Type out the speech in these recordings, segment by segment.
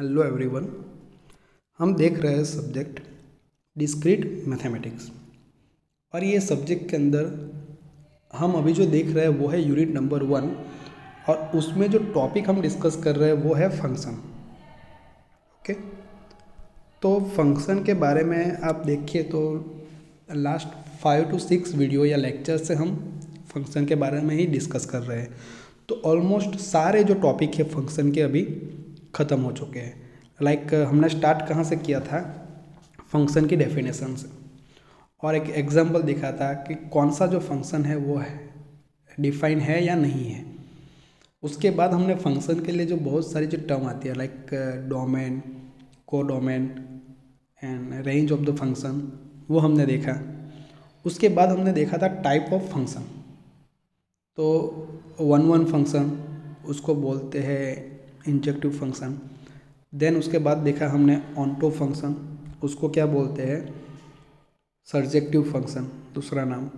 Hello everyone. हम देख रहे हैं सब्जेक्ट डिस्क्रीट मैथमेटिक्स और ये सब्जेक्ट के अंदर हम अभी जो देख रहे हैं वो है यूनिट नंबर 1 और उसमें जो टॉपिक हम डिस्कस कर रहे हैं वो है फंक्शन। ओके, तो फंक्शन के बारे में आप देखिए तो लास्ट 5 to 6 वीडियो या लेक्चर से हम फंक्शन के बारे में ही डिस्कस कर रहे हैं। तो ऑलमोस्ट सारे जो टॉपिक है फंक्शन के अभी ख़त्म हो चुके हैं। लाइक हमने स्टार्ट कहाँ से किया था, फंक्शन की डेफिनेशन से, और एक एग्जांपल दिखा था कि कौन सा जो फंक्शन है वो है डिफाइन है या नहीं है। उसके बाद हमने फंक्शन के लिए जो बहुत सारी जो टर्म आती है लाइक डोमेन, को domain and range of the function, वो हमने देखा। उसके बाद हमने देखा था टाइप ऑफ फंक्शन। तो वन फंक्शन उसको बोलते हैं इंजेक्टिव फंक्शन। देन उसके बाद देखा हमने ऑनटो फंक्शन, उसको क्या बोलते हैं, सर्जेक्टिव फंक्शन दूसरा नाम।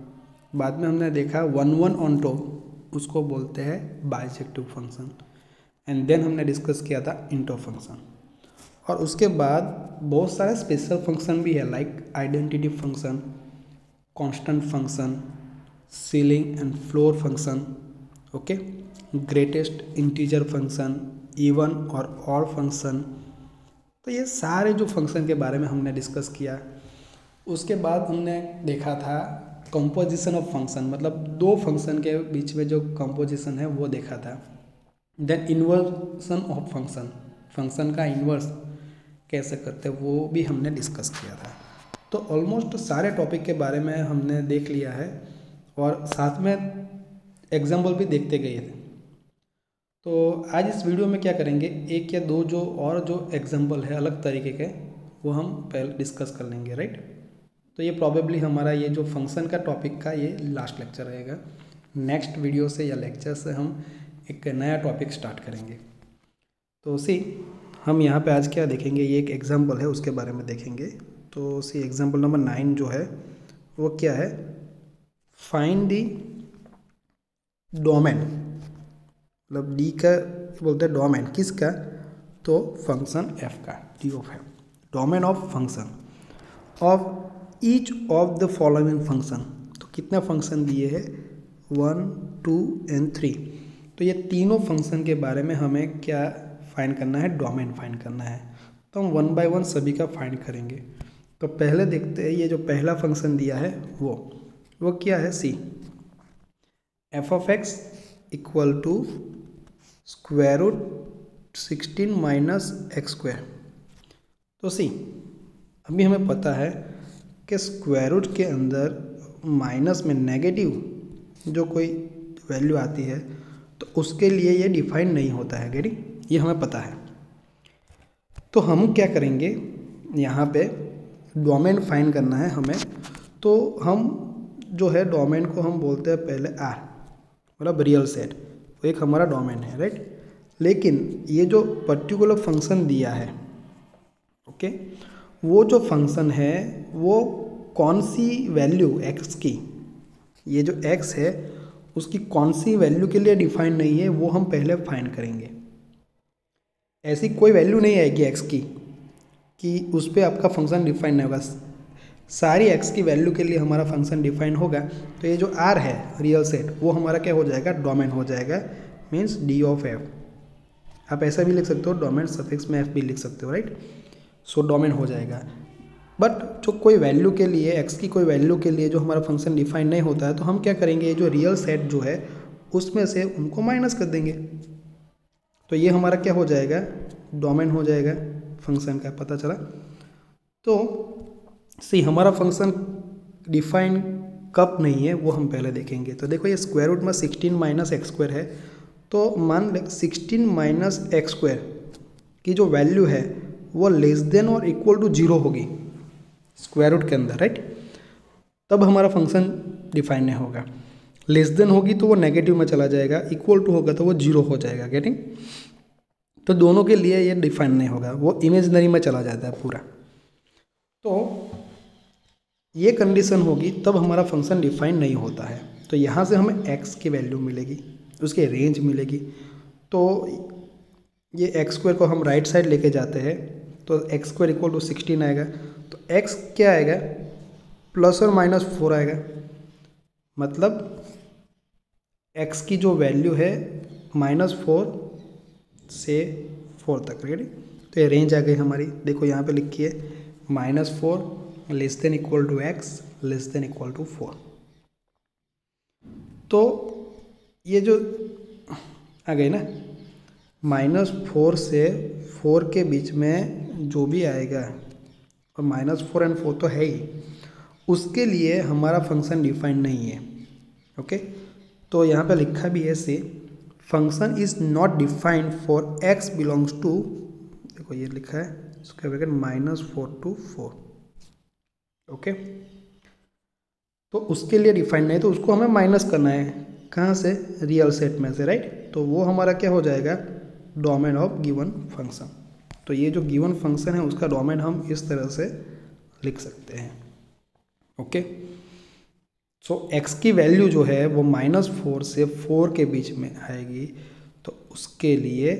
बाद में हमने देखा वन ऑनटो, उसको बोलते हैं बाइजेक्टिव फंक्शन। एंड देन हमने डिस्कस किया था इंटो फंक्शन। और उसके बाद बहुत सारे स्पेशल फंक्शन भी है like identity function, constant function, ceiling and floor function, okay, greatest integer function, even और ऑड फंक्शन। तो ये सारे जो फंक्शन के बारे में हमने डिस्कस किया। उसके बाद हमने देखा था कंपोजिशन ऑफ फंक्शन, मतलब दो फंक्शन के बीच में जो कंपोजिशन है वो देखा था। Then inversion of function, function का इन्वर्स कैसे करते हैं वो भी हमने डिस्कस किया था। तो ऑलमोस्ट सारे टॉपिक के बारे में हमने देख लिया है और साथ में एग्जाम्पल भी देखते गए थे। तो आज इस वीडियो में क्या करेंगे, एक या दो जो और जो एग्जाम्पल है अलग तरीके के वो हम पहले डिस्कस कर लेंगे, राइट। तो ये प्रॉबेबली हमारा ये जो फंक्शन का टॉपिक का ये लास्ट लेक्चर रहेगा। नेक्स्ट वीडियो से या लेक्चर से हम एक नया टॉपिक स्टार्ट करेंगे। तो हम यहाँ पे आज क्या देखेंगे, ये एक एग्जाम्पल है उसके बारे में देखेंगे। तो एग्जाम्पल नंबर 9 जो है वो क्या है, फाइंड दी डोमेन, मतलब डी का बोलते हैं डोमेन किसका, तो फंक्शन एफ का, D of F, domain of function of each of the following function. तो कितने फंक्शन दिए हैं, 1, 2 एंड 3। तो ये तीनों फंक्शन के बारे में हमें क्या फाइंड करना है, डोमेन फाइंड करना है। तो हम 1 by 1 सभी का फाइंड करेंगे। तो पहले देखते हैं ये जो पहला फंक्शन दिया है वो क्या है, see f of x equal to square root 16 minus x square. तो अभी हमें पता है कि स्क्वायर रूट के अंदर माइनस में नेगेटिव जो कोई वैल्यू आती है तो उसके लिए ये डिफाइन नहीं होता है, गेटिंग, ये हमें पता है। तो हम क्या करेंगे, यहाँ पे डोमेन फाइंड करना है हमें। तो हम जो है डोमेन को हम बोलते हैं पहले आर, मतलब रियल सेट, वो एक हमारा डोमेन है, राइट। लेकिन ये जो पर्टिकुलर फंक्शन दिया है, ओके, वो जो फंक्शन है वो कौन सी वैल्यू एक्स की, ये जो एक्स है उसकी कौन सी वैल्यू के लिए डिफाइन नहीं है वो हम पहले फाइंड करेंगे। ऐसी कोई वैल्यू नहीं आएगी एक्स की कि उस पर आपका फंक्शन डिफाइन नहीं होगा। सारी एक्स की वैल्यू के लिए हमारा फंक्शन डिफाइन होगा। तो ये जो आर है रियल सेट वो हमारा क्या हो जाएगा, डोमेन हो जाएगा, मीन्स डी ऑफ एफ। आप ऐसा भी लिख सकते हो, डोमेन सफिक्स में एफ भी लिख सकते हो, राइट। सो डोमेन हो जाएगा। बट जो कोई वैल्यू के लिए, एक्स की कोई वैल्यू के लिए जो हमारा फंक्शन डिफाइन नहीं होता है तो हम क्या करेंगे, ये जो रियल सेट जो है उसमें से उनको माइनस कर देंगे। तो ये हमारा क्या हो जाएगा, डोमेन हो जाएगा फंक्शन का, पता चला। तो हमारा फंक्शन डिफाइन कब नहीं है वो हम पहले देखेंगे। तो देखो ये स्क्वायर रूट में 16 माइनस एक्स स्क्वायर है। तो मान लें 16 माइनस एक्स स्क्वायर की जो वैल्यू है वो लेस देन और इक्वल टू 0 होगी स्क्वायर रूट के अंदर, राइट। तब हमारा फंक्शन डिफाइन नहीं होगा। लेस देन होगी तो वो नेगेटिव में चला जाएगा, इक्वल टू होगा तो वो 0 हो जाएगा, गेटिंग। तो दोनों के लिए ये डिफाइन नहीं होगा, वो इमेजनरी में चला जाता है पूरा। तो ये कंडीशन होगी तब हमारा फंक्शन डिफाइन नहीं होता है। तो यहाँ से हमें x की वैल्यू मिलेगी, उसकी रेंज मिलेगी। तो ये एक्स स्क्वायर को हम राइट साइड लेके जाते हैं तो एक्स स्क्वायर इक्वल टू 16 आएगा। तो एक्स क्या आएगा, प्लस और माइनस 4 आएगा, मतलब एक्स की जो वैल्यू है -4 से 4 तक। रेडी, तो ये रेंज आ गई हमारी। देखो यहाँ पे लिखी है -4 less than equal to x less than equal to 4। तो ये जो आ गई ना, -4 से 4 के बीच में जो भी आएगा, और -4 और 4 तो है ही, उसके लिए हमारा फंक्शन डिफाइंड नहीं है। ओके, तो यहाँ पे लिखा भी है से function is not defined for x belongs to, देखो ये लिखा है इसका ब्रैकेट -4 to 4। ओके, तो उसके लिए डिफाइंड नहीं, तो उसको हमें माइनस करना है, कहाँ से, रियल सेट में से। राइट, तो वो हमारा क्या हो जाएगा, डोमेन ऑफ गिवन फंक्शन। तो ये जो गिवन फंक्शन है उसका डोमेन हम इस तरह से लिख सकते हैं। ओके, सो एक्स की वैल्यू जो है वो -4 से 4 के बीच में आएगी, तो उसके लिए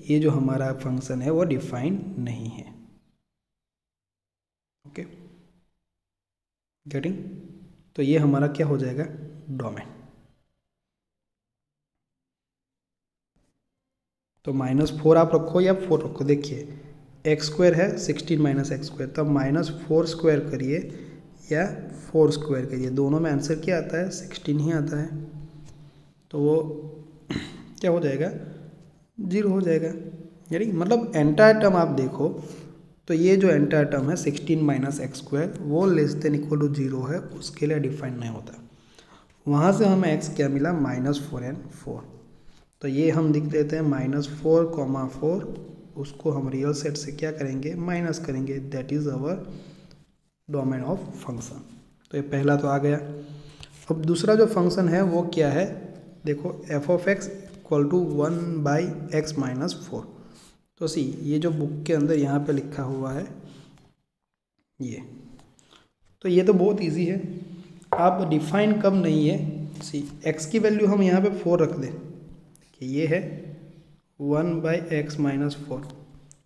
ये जो हमारा फंक्शन है वो डिफाइन नहीं है। ओके, गेटिंग, तो ये हमारा क्या हो जाएगा, डोमेन। तो -4 आप रखो या 4 रखो, देखिए एक्स स्क्वायर है 16 माइनस एक्स स्क्वायर, तो -4 स्क्वायर करिए या 4 स्क्वायर करिए, दोनों में आंसर क्या आता है, 16 ही आता है। तो वो क्या हो जाएगा, 0 हो जाएगा। यानी मतलब एंटायर टर्म आप देखो तो ये जो एंटायर टर्म है 16 माइनस एक्स स्क्वायर वो लेस देन इक्वल टू 0 है, उसके लिए डिफाइन नहीं होता। वहाँ से हमें एक्स क्या मिला, -4 and 4। तो ये हम लिख देते हैं -4, 4, उसको हम रियल सेट से क्या करेंगे, माइनस करेंगे, that is our domain of function. तो ये पहला तो आ गया। अब दूसरा जो फंक्शन है वो क्या है, देखो f(x) इक्वल टू 1/x-4। तो सी ये जो बुक के अंदर यहाँ पे लिखा हुआ है ये, तो ये तो बहुत इजी है। आप डिफाइन कब नहीं है, सी x की वैल्यू हम यहाँ पे 4 रख दें कि ये है 1/x-4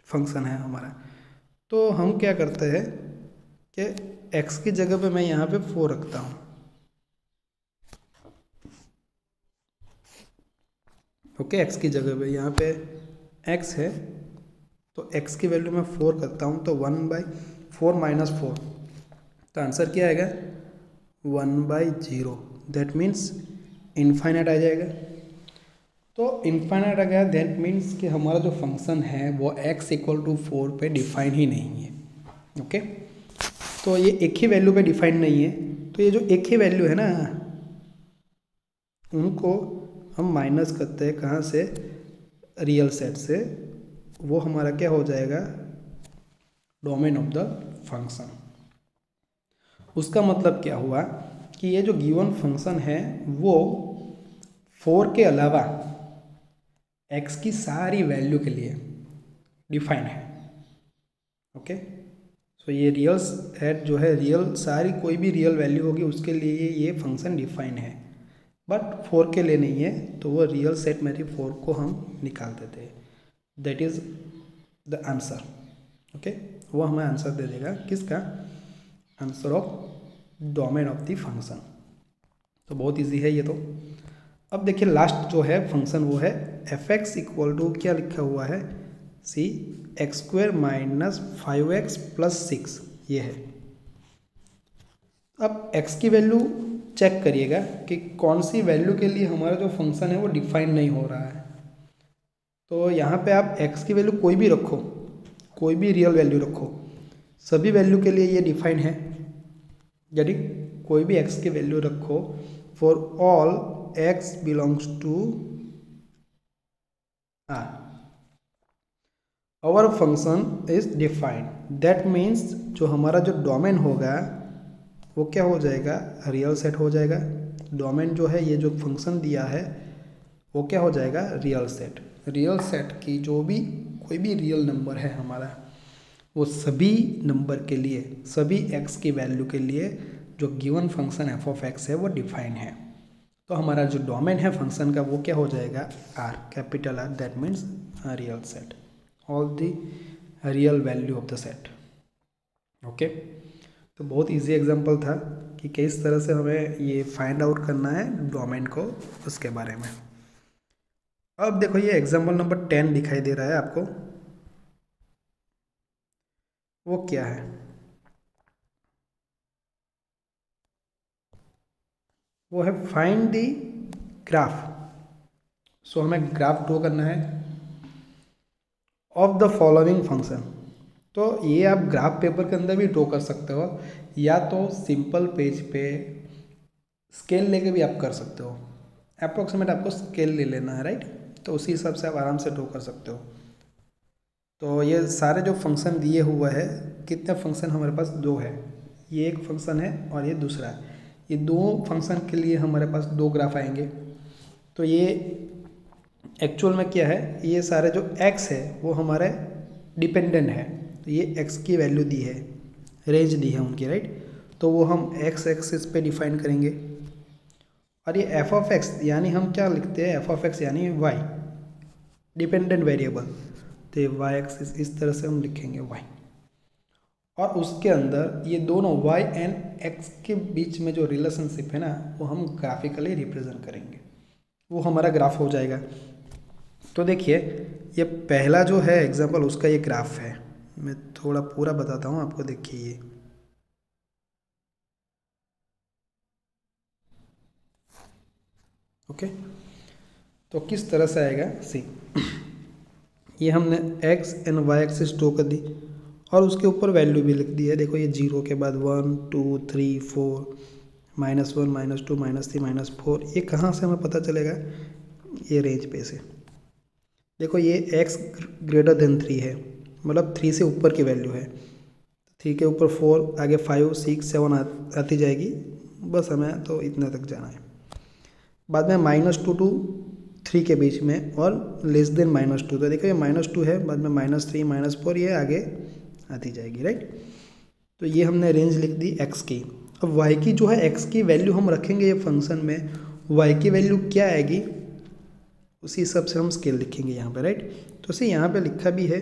फंक्शन है हमारा। तो हम क्या करते हैं कि x की जगह पे मैं यहाँ पे 4 रखता हूँ। ओके, x की जगह पे यहाँ पे x है तो x की वैल्यू मैं 4 करता हूँ, तो 1/4 - 4, तो आंसर क्या आएगा, 1/0। दैट मीन्स इनफाइनाइट आ जाएगा। तो इनफाइनाइट आ गया, दैट मीन्स कि हमारा जो फंक्शन है वो x इक्वल टू 4 पे डिफाइन ही नहीं है। ओके, तो ये एक ही वैल्यू पे डिफाइन नहीं है, तो ये जो एक ही वैल्यू है ना, उनको हम माइनस करते हैं कहाँ से, रियल सेट से, वो हमारा क्या हो जाएगा, डोमेन ऑफ द फंक्शन। उसका मतलब क्या हुआ कि ये जो गिवन फंक्शन है वो 4 के अलावा x की सारी वैल्यू के लिए डिफाइन है। ओके, सो ये रियल सेट जो है, रियल सारी कोई भी रियल वैल्यू होगी उसके लिए ये फंक्शन डिफाइन है, बट 4 के लिए नहीं है, तो वो रियल सेट मेरी 4 को हम निकाल देते हैं। That is the answer. Okay, वो हमें आंसर दे देगा, किसका, answer of domain of the function. तो बहुत इजी है ये तो। अब देखिए लास्ट जो है फंक्शन वो है f(x) इक्वल टू क्या लिखा हुआ है, सी x² - 5x + 6, ये है। अब x की वैल्यू चेक करिएगा कि कौन सी वैल्यू के लिए हमारा जो फंक्शन है वो डिफाइन नहीं हो रहा है। तो यहाँ पे आप x की वैल्यू कोई भी रखो, कोई भी रियल वैल्यू रखो, सभी वैल्यू के लिए ये डिफाइन है। यदि कोई भी x की वैल्यू रखो for all x belongs to R, our function is defined. That means जो हमारा जो डोमेन होगा वो क्या हो जाएगा, रियल सेट हो जाएगा। डोमेन जो है, ये जो फंक्शन दिया है वो क्या हो जाएगा, रियल सेट। रियल सेट की जो भी कोई भी रियल नंबर है हमारा, वो सभी नंबर के लिए, सभी x की वैल्यू के लिए जो गिवन फंक्शन f(x) है वो डिफाइन है। तो हमारा जो डोमेन है फंक्शन का वो क्या हो जाएगा, R, capital R, that means real set. All the real value of the set. Okay, तो बहुत इजी एग्जांपल था कि किस तरह से हमें ये फाइंड आउट करना है डोमेन को, उसके बारे में। अब देखो ये एग्जांपल नंबर 10 दिखाई दे रहा है आपको, वो क्या है? वो है फाइंड द ग्राफ। सो हमें ग्राफ ड्रॉ करना है ऑफ द फॉलोइंग फंक्शन। तो ये आप ग्राफ पेपर के अंदर भी ड्रॉ कर सकते हो, या तो सिंपल पेज पे स्केल लेके भी आप कर सकते हो। अप्रोक्सीमेट आपको स्केल ले लेना है, राइट? तो उसी हिसाब से आप आराम से ड्रॉ कर सकते हो। तो ये सारे जो फंक्शन दिए हुआ है, कितने फंक्शन हमारे पास? दो है। ये एक फंक्शन है और ये दूसरा है। ये दो फंक्शन के लिए हमारे पास दो ग्राफ आएंगे। तो ये एक्चुअल में क्या है, ये सारे जो x है वो हमारे डिपेंडेंट है। तो ये x की वैल्यू दी है, रेंज दी है उनकी, राइट? तो वो हम x एक्सिस पे डिफाइन करेंगे। और ये एफ ऑफ एक्स यानी हम क्या लिखते हैं, एफ ऑफ एक्स यानी y डिपेंडेंट वेरिएबल। तो ये y एक्सिस इस तरह से हम लिखेंगे y, और उसके अंदर ये दोनों y एंड x के बीच में जो रिलेशनशिप है ना, वो हम ग्राफिकली रिप्रेजेंट करेंगे, वो हमारा ग्राफ हो जाएगा। तो देखिए ये पहला जो है एग्जांपल, उसका ये ग्राफ है। मैं थोड़ा पूरा बताता हूँ आपको। देखिए ये ओके, तो किस तरह से आएगा, सी ये हमने x and y axis draw कर दी और उसके ऊपर वैल्यू भी लिख दी है। देखो ये 0 के बाद 1 2 3 4 -1 -2 -3 -4, ये कहाँ से हमें पता चलेगा? ये रेंज पे से। देखो ये x ग्रेटर देन 3 है, मतलब 3 से ऊपर की वैल्यू है। 3 के ऊपर 4, आगे 5 6 7 आती जाएगी, बस हमें तो इतने तक जाना है। बाद में -2 to 3 के बीच में और लेस देन -2। तो देखो ये -2 है, बाद में -3 -4, ये आगे आती जाएगी, राइट? तो ये हमने रेंज लिख दी x की। अब y की जो है, x की वैल्यू हम रखेंगे ये फंक्शन में, y की वैल्यू क्या आएगी उसी हिसाब से हम स्केल लिखेंगे यहाँ पे, राइट? तो इसे यहाँ पे लिखा भी है,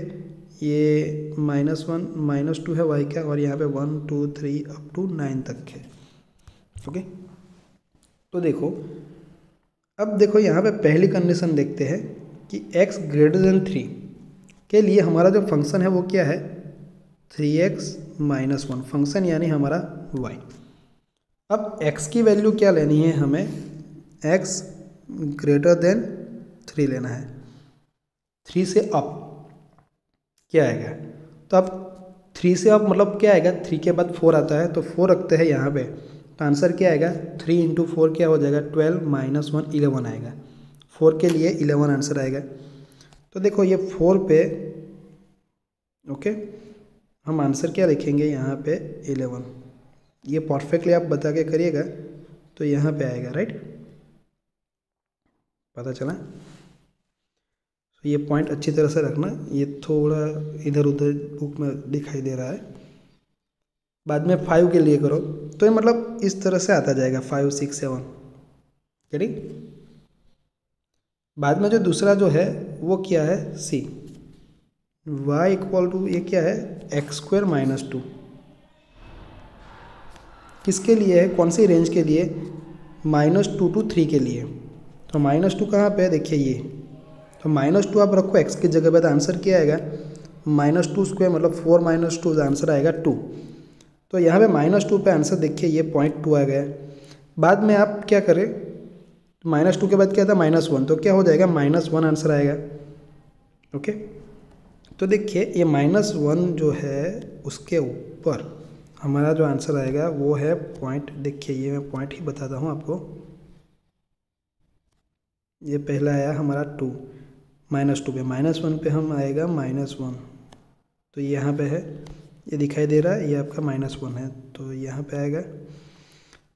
ये -1 -2 है y का, और यहाँ पे 1 2 3 अप टू 9 तक है। ओके, तो देखो अब देखो यहाँ पे पहली कंडीशन देखते हैं कि x ग्रेटर देन 3 के लिए हमारा जो फंक्शन है वो क्या है, 3x -1 फंक्शन यानी हमारा y। अब x की वैल्यू क्या लेनी है हमें, x ग्रेटर देन 3 लेना है। 3 से अप क्या आएगा? तो अब 3 से अप मतलब क्या आएगा, 3 के बाद 4 आता है, तो 4 रखते हैं यहाँ पे। तो आंसर क्या आएगा, 3 × 4 क्या हो जाएगा, 12 -1 11 आएगा। 4 के लिए 11 आंसर आएगा। तो देखो ये 4 पे ओके, हम आंसर क्या लिखेंगे यहाँ पे, 11। ये परफेक्टली आप बता के करिएगा तो यहाँ पे आएगा, राइट? पता चला? तो ये पॉइंट अच्छी तरह से रखना, ये थोड़ा इधर उधर बुक में दिखाई दे रहा है। बाद में 5 के लिए करो तो ये मतलब इस तरह से आता जाएगा, 5 6 7, ठीक? बाद में जो दूसरा जो है वो क्या है, सी y इक्वल टू, ये क्या है, x² -2। किसके लिए है, कौन सी रेंज के लिए, -2 to 3 के लिए। तो -2 कहाँ पे है, देखिए ये। तो -2 आप रखो x की जगह पे, तो आंसर क्या आएगा, -2² मतलब 4 -2, आंसर आएगा 2। तो यहाँ पे -2 पे आंसर देखिए ये 0.2 आ गया। बाद में आप क्या करें, -2 के बाद क्या था, -1, तो क्या हो जाएगा, -1 आंसर आएगा। ओके, तो देखिए ये -1 जो है उसके ऊपर हमारा जो आंसर आएगा वो है पॉइंट। देखिए ये मैं पॉइंट ही बताता हूँ आपको। ये पहला आया हमारा 2, -2 पे, -1 पे हम आएगा -1, तो ये यहाँ पे है, ये दिखाई दे रहा है, ये आपका -1 है, तो यहाँ पे आएगा।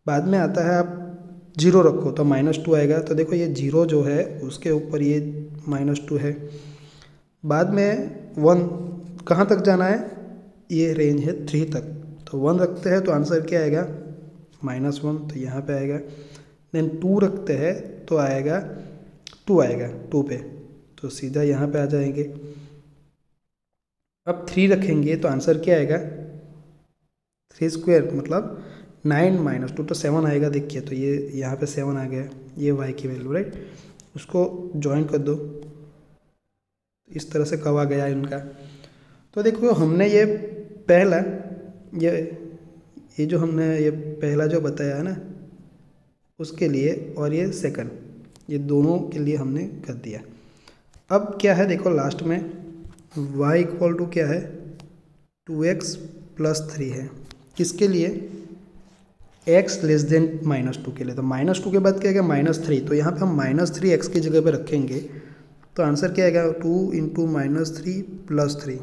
बाद में आता है आप 0 रखो तो -2 आएगा। तो देखो ये 0 जो है उसके ऊपर ये -2 है। बाद में 1 कहाँ तक जाना है, ये रेंज है 3 तक, तो 1 रखते हैं तो आंसर क्या आएगा, -1, तो यहाँ पे आएगा। देन 2 रखते हैं तो आएगा 2 आएगा 2 पे, तो सीधा यहाँ पे आ जाएंगे। अब 3 रखेंगे तो आंसर क्या आएगा, 3 स्क्वायर मतलब 9 माइनस 2 तो 7 आएगा। देखिए तो ये यहाँ पे 7 आ गया, ये y की वैल्यू राइट। उसको ज्वाइन कर दो, इस तरह से कब आ गया इनका। तो देखो हमने ये पहला ये जो हमने ये पहला जो बताया है ना उसके लिए, और ये सेकंड, ये दोनों के लिए हमने कर दिया। अब क्या है देखो लास्ट में y इक्वल टू क्या है 2x प्लस 3 है, किसके लिए, x लेस देन -2 के लिए। तो -2 के बाद क्या आएगा -3, तो यहाँ पे हम -3 x की जगह पे रखेंगे तो आंसर क्या आएगा 2 इंटू -3 प्लस 3,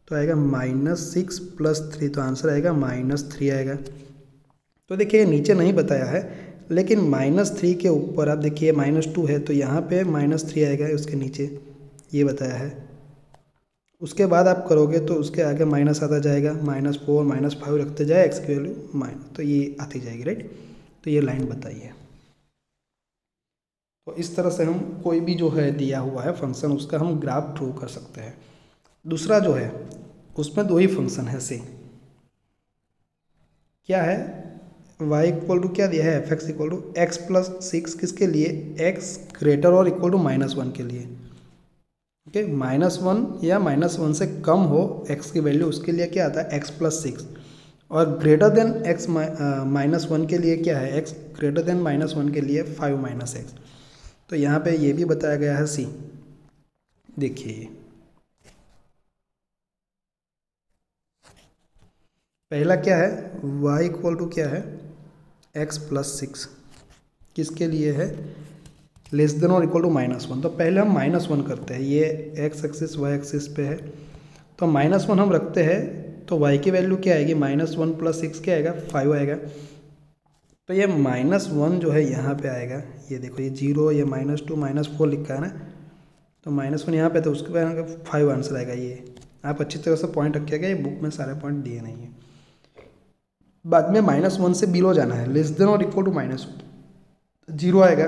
तो आएगा -6 प्लस 3, तो आंसर आएगा -3 आएगा। तो देखिए नीचे नहीं बताया है, लेकिन -3 के ऊपर आप देखिए -2 है तो यहाँ पे -3 आएगा, उसके नीचे ये बताया है। उसके बाद आप करोगे तो उसके आगे माइनस आता जाएगा, -4 -5 रखते जाए x की वैल्यू माइनस, तो ये आती जाएगी राइट। तो ये लाइन बताइए। तो इस तरह से हम कोई भी जो है दिया हुआ है फंक्शन उसका हम ग्राफ ड्रॉ कर सकते हैं। दूसरा जो है उसमें 2 ही फंक्शन है से, क्या है y इक्वल टू क्या दिया है f(x) equal to x plus 6, किसके लिए, x ग्रेटर और इक्वल टू -1 के लिए। ओके, -1 या -1 से कम हो x की वैल्यू उसके लिए क्या आता है x प्लस 6, और ग्रेटर देन x -1 के लिए क्या है, x ग्रेटर देन -1 के लिए 5 माइनस x। तो यहाँ पे ये भी बताया गया है c। देखिए पहला क्या है y इक्वल टू क्या है x प्लस 6, किसके लिए है, लेस देन और इक्वल टू -1। तो पहले हम -1 करते हैं, ये x एक्सिस y एक्सिस पे है तो -1 हम रखते हैं, तो y की वैल्यू क्या आएगी, -1 प्लस 6 क्या आएगा 5 आएगा। तो ये -1 जो है यहाँ पे आएगा, ये देखो ये 0, ये -2 -4 लिखा है ना, तो -1 यहाँ पे तो उसके बाद 5 आंसर आएगा। ये आप अच्छी तरह से पॉइंट रखिएगा, ये बुक में सारे पॉइंट दिए नहीं है। बाद में -1 से बिलो जाना है, लेस देन और इक्वल टू -0 आएगा,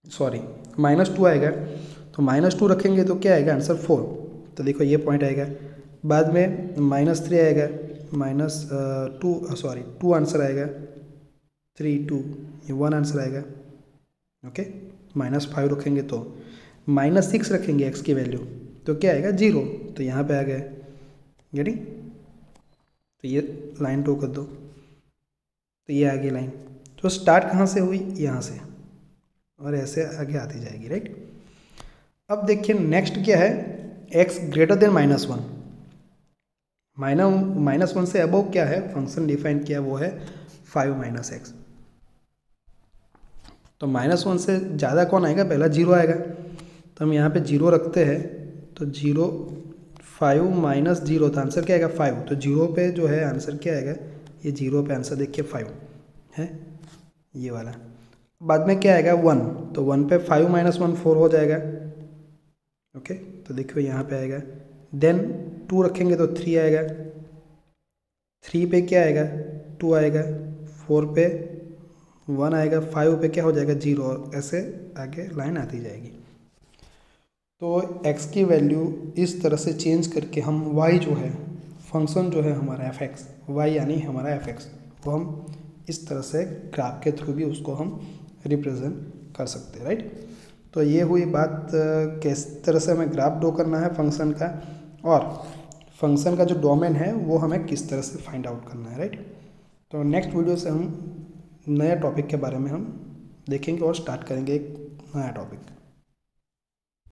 सॉरी -2 आएगा, तो -2 रखेंगे तो क्या आएगा आंसर 4। तो देखो ये पॉइंट आएगा। बाद में -3 आएगा, -2 आंसर आएगा, 3 2 ये 1 आंसर आएगा। ओके, -5 रखेंगे तो -6 रखेंगे x की वैल्यू तो क्या आएगा 0, तो यहाँ पे आ गया गेटिंग। तो ये लाइन ड्रॉ कर दो, तो ये आगे लाइन, तो स्टार्ट कहाँ से हुई, यहाँ से, और ऐसे आगे आती जाएगी राइट। अब देखिए नेक्स्ट क्या है, x ग्रेटर देन -1, -1 से अबव क्या है फंक्शन डिफाइन किया, वो है 5 माइनस x। तो -1 से ज़्यादा कौन आएगा, पहला 0 आएगा, तो हम यहाँ पे 0 रखते हैं, तो 0 5 माइनस 0, तो आंसर क्या आएगा 5। तो 0 पे जो है आंसर क्या आएगा, ये 0 पे आंसर देखिए 5 है, ये वाला। बाद में क्या आएगा 1, तो 1 पे 5 माइनस 1 4 हो जाएगा। ओके, तो देखो यहाँ पे आएगा, देन 2 रखेंगे तो 3 आएगा, 3 पे क्या आएगा 2 आएगा, 4 पे 1 आएगा, 5 पे क्या हो जाएगा 0, और ऐसे आगे लाइन आती जाएगी। तो x की वैल्यू इस तरह से चेंज करके हम y जो है फंक्शन जो है हमारा fx, y यानी हमारा fx, वो हम इस तरह से ग्राफ के थ्रू भी उसको हम रिप्रेजेंट कर सकते हैं राइट। तो ये हुई बात किस तरह से हमें ग्राफ ड्रॉ करना है फंक्शन का, और फंक्शन का जो डोमेन है वो हमें किस तरह से फाइंड आउट करना है राइट। तो नेक्स्ट वीडियो से हम नया टॉपिक के बारे में हम देखेंगे और स्टार्ट करेंगे एक नया टॉपिक।